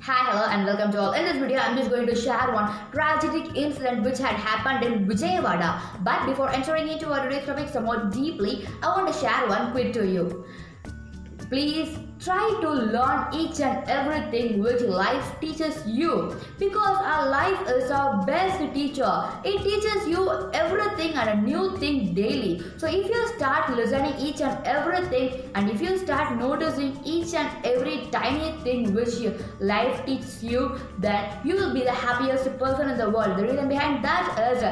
Hi, hello, and welcome to all. In this video, I'm just going to share one tragic incident which had happened in Vijayawada. But before entering into our today's topic somewhat deeply, I want to share one quip to you. Please try to learn each and everything which life teaches you, because our life is our best teacher. It teaches you everything and a new thing daily. So if you start listening each and everything, and if you start noticing each and every tiny thing which life teaches you, then you will be the happiest person in the world. The reason behind that is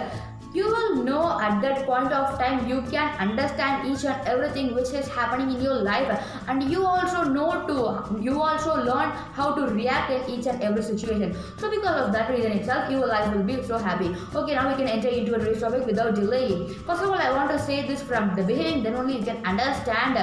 you will know at that point of time you can understand each and everything which is happening in your life, and you also learn how to react in each and every situation. So because of that reason itself, your life will be so happy. Okay, now we can enter into a race topic without delaying. First of all, I want to say this from the beginning, then only you can understand.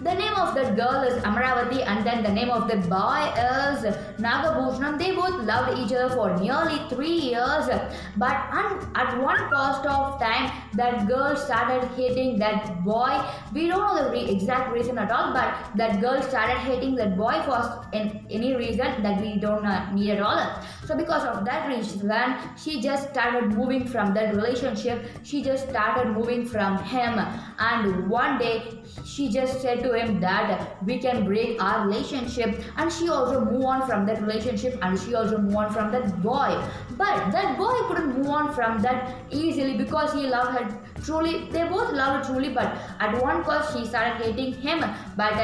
The name of that girl is Amaravati, and then the name of that boy is Nagabhushanam. They both loved each other for nearly 3 years, but at one cost of time, that girl started hating that boy. We don't know the exact reason at all, but that girl started hating that boy for any reason that we don't need at all. So because of that reason, she just started moving from that relationship. She just started moving from him, and one day she just said to him that we can break our relationship, and she also moved on from that relationship, and she also moved on from that boy. But that boy couldn't move on from that easily because he loved her truly. They both loved her truly, but at one cost she started hating him, but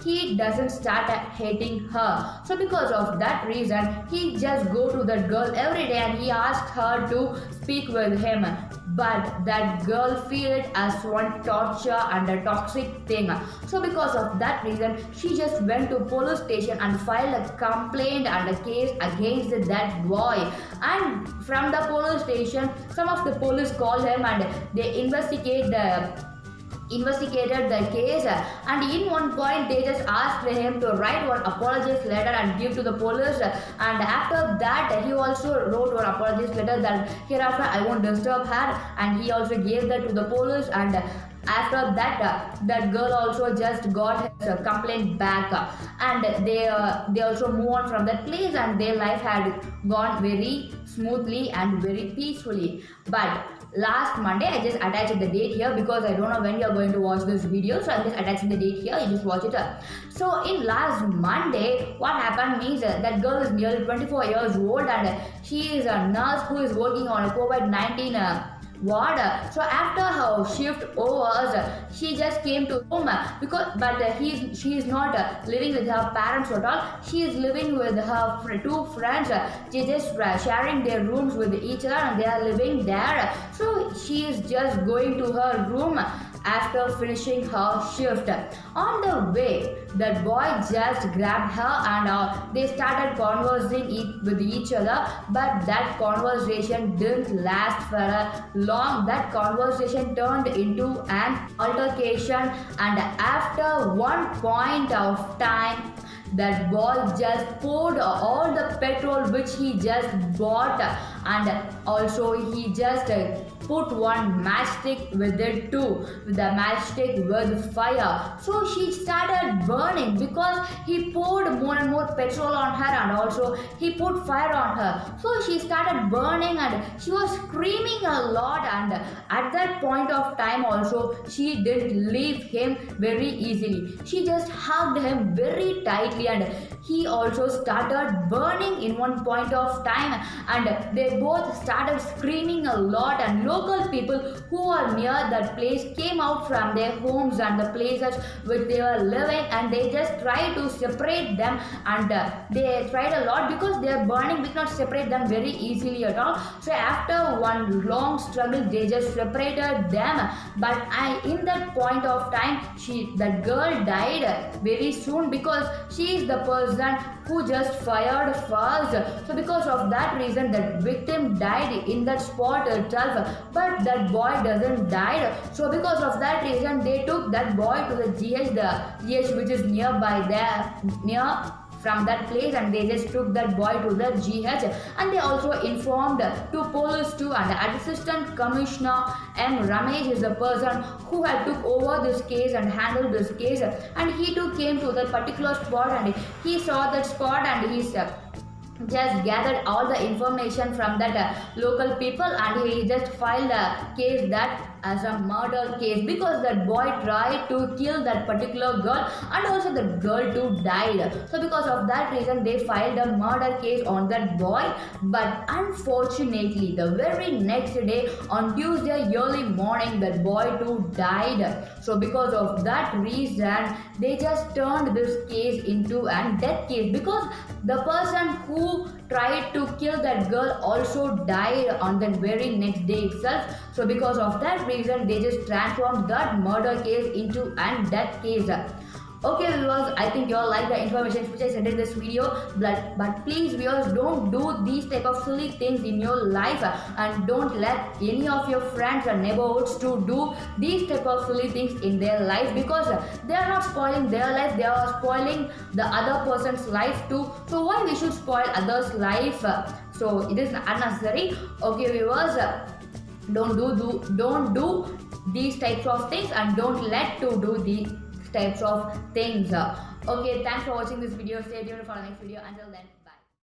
he doesn't start hating her. So because of that reason, he just go to that girl every day and he asked her to speak with him. But that girl feel it as one torture and a toxic thing. So because of that reason, she just went to police station and filed a complaint and a case against that boy. And from the police station, some of the police called him and they investigated the case, and in one point they just asked him to write one apology letter and give to the police, and after that he also wrote one apology letter that hereafter I won't disturb her, and he also gave that to the police. And after that, that girl also just got his complaint back, and they also move on from that place, and their life had gone very smoothly and very peacefully. But last Monday, I just attached the date here because I don't know when you are going to watch this video, so I'm just attaching the date here. You just watch it. So in last Monday, what happened means that girl is nearly 24 years old, and she is a nurse who is working on a COVID-19 ward. So after her shift overs, she just came to home she is not living with her parents at all. She is living with her two friends. They just sharing their rooms with each other, and they are living there. So she is just going to her room after finishing her shift. On the way, that boy just grabbed her and they started conversing with each other, but that conversation didn't last for a long. That conversation turned into an altercation, and after one point of time, that boy just poured all the petrol which he just bought, and also he just put one matchstick with it too, with the matchstick with fire. So she started burning because he poured more and more petrol on her, and also he put fire on her. So she started burning and she was screaming a lot, and at that point of time also she didn't leave him very easily. She just hugged him very tightly, and he also started burning in one point of time, and they both started screaming a lot, and local people who are near that place came out from their homes and the places which they were living, and they just tried to separate them, and they tried a lot because they are burning. We cannot separate them very easily at all. So after one long struggle, they just separated them. But in that point of time, that girl died very soon because she is the person who just fired first. So because of that reason, that victim died in that spot itself, but that boy doesn't die. So because of that reason, they took that boy to the GH which is nearby there, from that place, and they just took that boy to the GH, and they also informed to police too, and Assistant Commissioner M. Ramesh is the person who had took over this case and handled this case, and he too came to that particular spot, and he saw that spot, and just gathered all the information from that local people, and he just filed a case that as a murder case, because that boy tried to kill that particular girl, and also the girl too died. So because of that reason they filed a murder case on that boy. But unfortunately the very next day, on Tuesday early morning, that boy too died. So because of that reason they just turned this case into a death case, because the person who tried to kill that girl also died on that very next day itself. So because of that reason they just transformed that murder case into a death case. Okay viewers, I think you all like the information which I said in this video, but please viewers, don't do these type of silly things in your life, and don't let any of your friends or neighborhoods to do these type of silly things in their life, because they are not spoiling their life, they are spoiling the other person's life too. So why we should spoil others' life? So it is unnecessary. Okay viewers, don't do these types of things, and don't let to do these types of things. Okay, thanks for watching this video. Stay tuned for the next video. Until then.